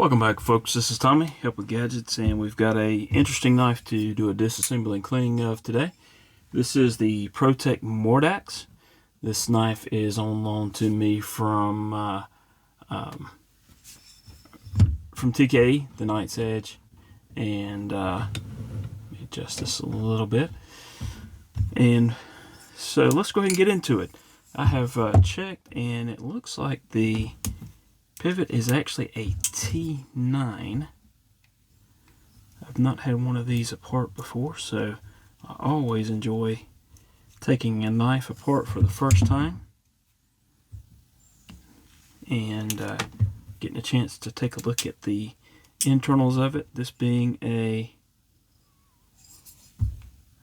Welcome back, folks. This is Tommy, Help with Gadgets, and we've got a interesting knife to do a disassembly and cleaning of today. This is the Pro-Tech Mordax. This knife is on loan to me from TKE, the Knight's Edge, and let me adjust this a little bit. And so let's go ahead and get into it. I have checked, and it looks like the pivot is actually a T9. I've not had one of these apart before, so I always enjoy taking a knife apart for the first time and getting a chance to take a look at the internals of it. This being a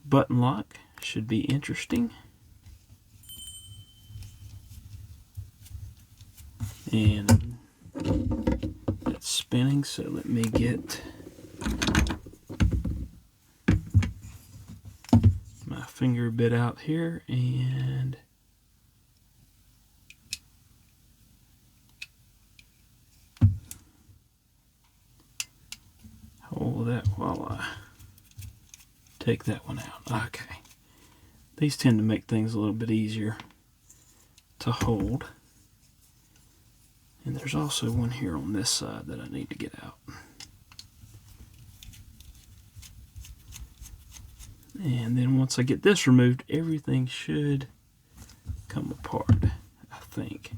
button lock should be interesting. And it's spinning, so let me get my finger bit out here and hold that while I take that one out. Okay. These tend to make things a little bit easier to hold. And there's also one here on this side that I need to get out. And then once I get this removed, everything should come apart, I think.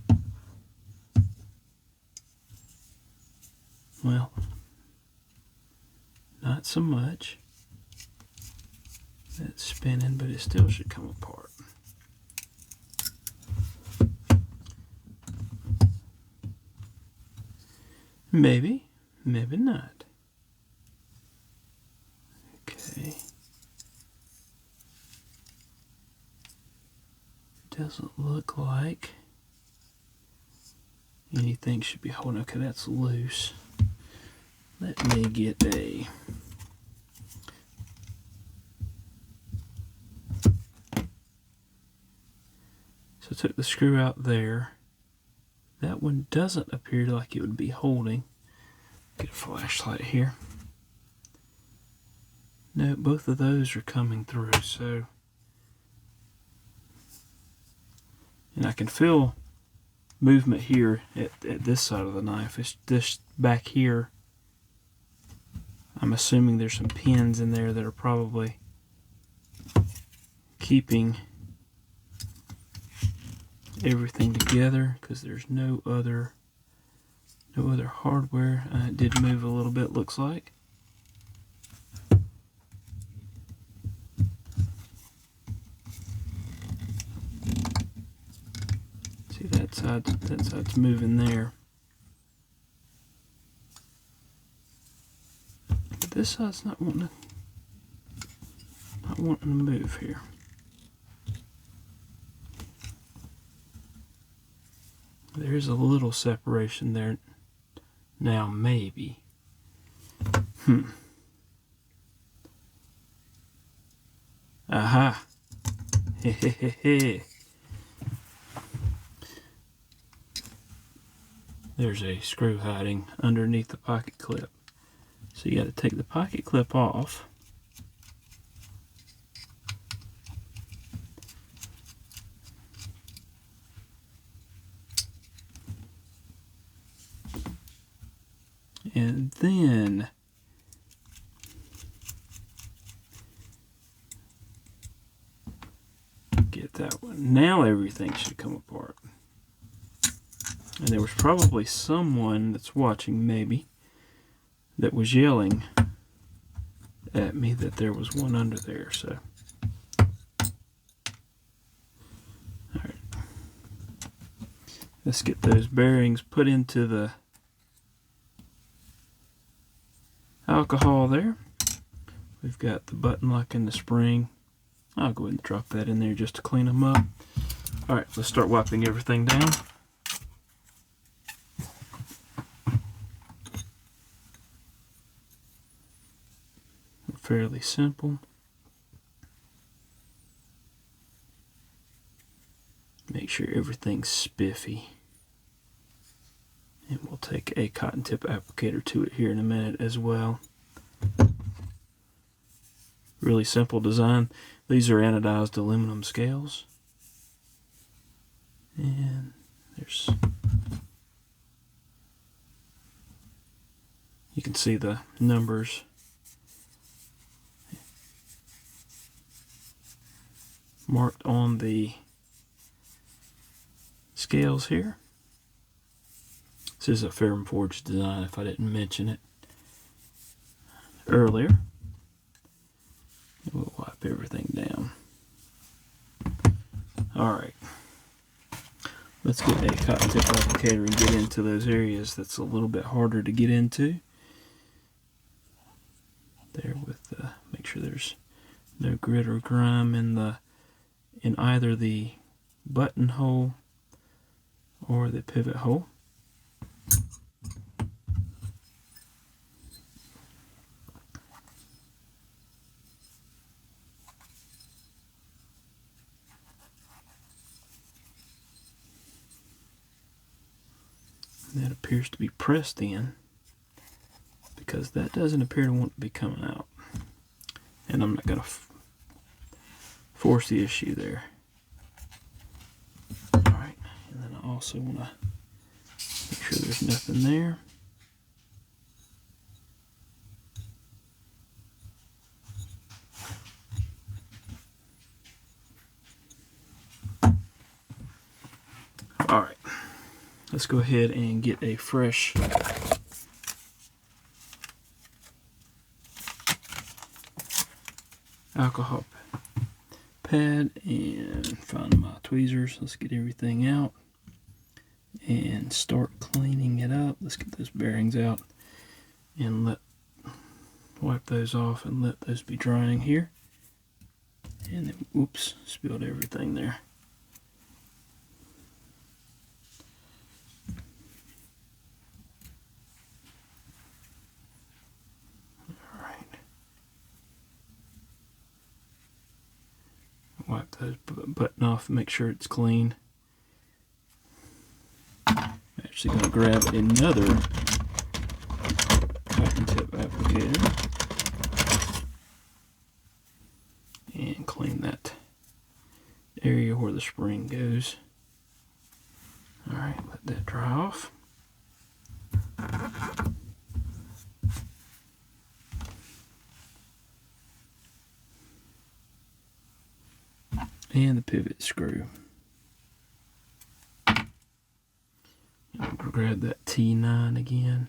Well, not so much. That's spinning, but it still should come apart. Maybe, maybe not. Okay. Doesn't look like anything should be holding. Okay, that's loose. Let me get a so I took the screw out there. That one doesn't appear like it would be holding. Get a flashlight here. No, both of those are coming through, so. And I can feel movement here at this side of the knife. It's this back here. I'm assuming there's some pins in there that are probably keeping everything together, because there's no other hardware. It did move a little bit, looks like. See, that side's moving there, but this side's not wanting to move here. There's a little separation there now, maybe. Aha. Hehehe. There's a screw hiding underneath the pocket clip. So you got to take the pocket clip off. And then get that one. Now everything should come apart. And there was probably someone that's watching, maybe, that was yelling at me that there was one under there. So, alright. Let's get those bearings put into the alcohol there. We've got the button lock and the spring. I'll go ahead and drop that in there just to clean them up. Alright, let's start wiping everything down. Fairly simple. Make sure everything's spiffy. And we'll take a cotton tip applicator to it here in a minute as well. Really simple design. These are anodized aluminum scales. And there's, you can see the numbers marked on the scales here. This is a ferrum forged design if I didn't mention it earlier. We'll wipe everything down. Alright. Let's get a cotton tip applicator and get into those areas that's a little bit harder to get into. There with make sure there's no grit or grime in either the button hole or the pivot hole. That appears to be pressed in because that doesn't appear to want to be coming out. And I'm not going to force the issue there. Alright, and then I also want to make sure there's nothing there. Alright, let's go ahead and get a fresh alcohol pad and find my tweezers. Let's get everything out and start cleaning it up. Let's get those bearings out and wipe those off and let those be drying here. And then, oops, spilled everything there. Wipe those button off and make sure it's clean. I'm actually going to grab another cotton tip applicator and clean that area where the spring goes. Alright, let that dry off. And the pivot screw. I'll grab that T9 again.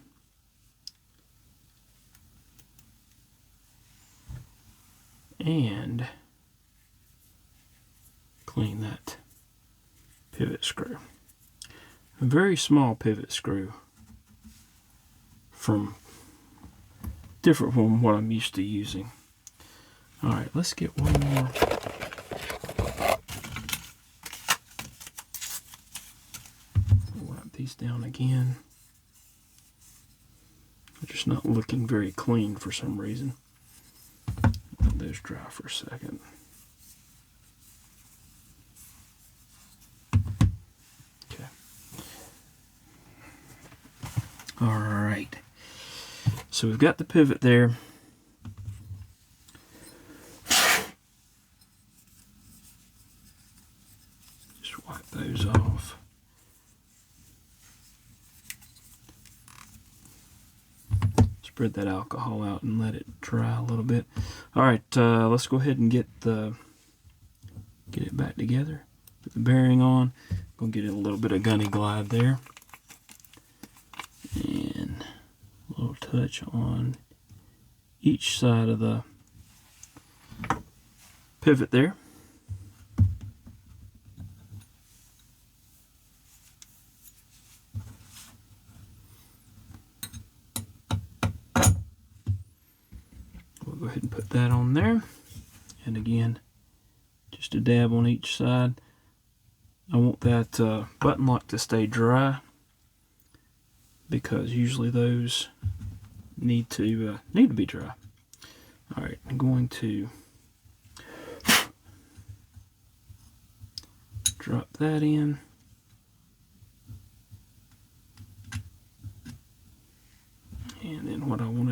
And clean that pivot screw. A very small pivot screw different from what I'm used to using. Alright, let's get one more. Wipe these down again. They're just not looking very clean for some reason. Let those dry for a second. Okay. Alright. So we've got the pivot there. Just wipe those off. Spread that alcohol out and let it dry a little bit. Alright, let's go ahead and get it back together. Put the bearing on. Gonna get it a little bit of gunny glide there. And a little touch on each side of the pivot there. We'll go ahead and put that on there. And again, just a dab on each side. I want that button lock to stay dry, because usually those need to be dry. All right, I'm going to drop that in.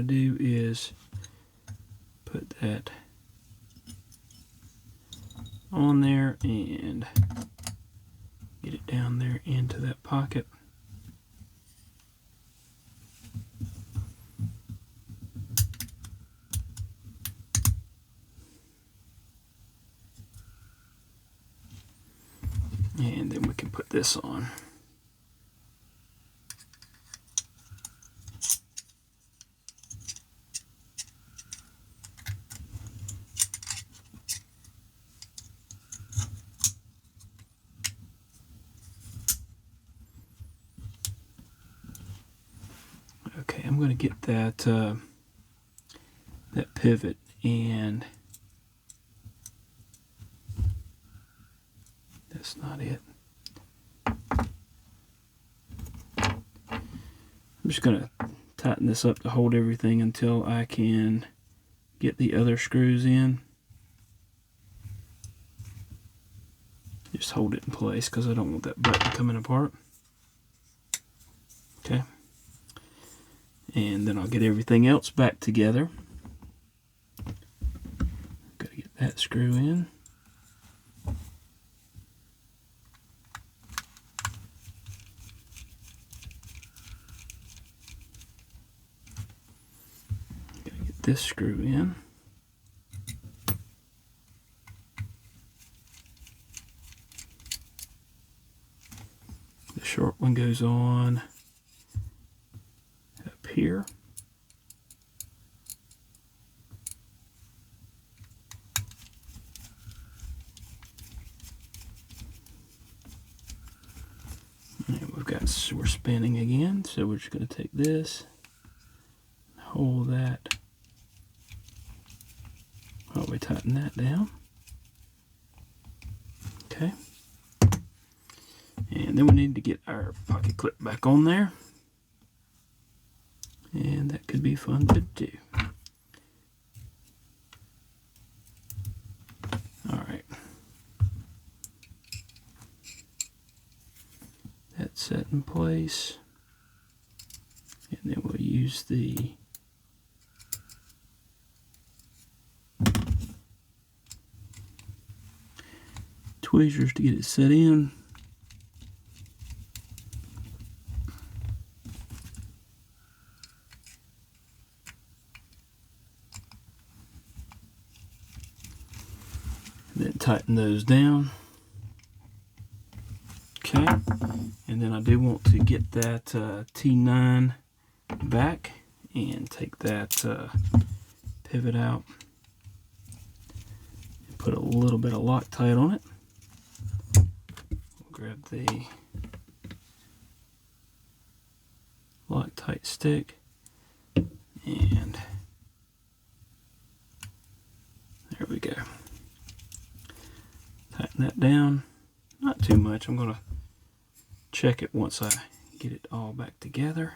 do is put that on there and get it down there into that pocket. And then we can put this on. Okay, I'm going to get that that pivot, and that's not it. I'm just going to tighten this up to hold everything until I can get the other screws in. Just hold it in place because I don't want that button coming apart. Okay. And then I'll get everything else back together. Got to get that screw in. Got to get this screw in. The short one goes on up here. And we're spinning again, so we're just going to take this, hold that while we tighten that down. Okay. And then we need to get our pocket clip back on there. And that could be fun to do. Alright. That's set in place. And then we'll use the tweezers to get it set in. Then tighten those down. Okay, and then I do want to get that T9 back and take that pivot out and put a little bit of Loctite on it. We'll grab the Loctite stick and there we go. Tighten that down, not too much. I'm going to check it once I get it all back together.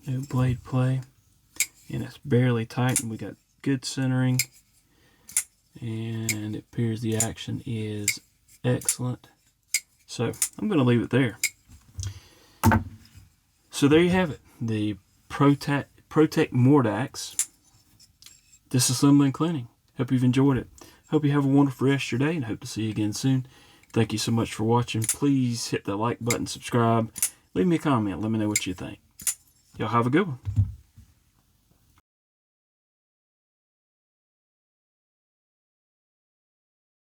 No blade play, and it's barely tight, and we got good centering, and it appears the action is excellent. So I'm going to leave it there. So there you have it, the Pro-Tech Mordax disassembly and cleaning. Hope you've enjoyed it. Hope you have a wonderful rest of your day, and hope to see you again soon. Thank you so much for watching. Please hit the like button, subscribe, leave me a comment, let me know what you think. Y'all have a good one.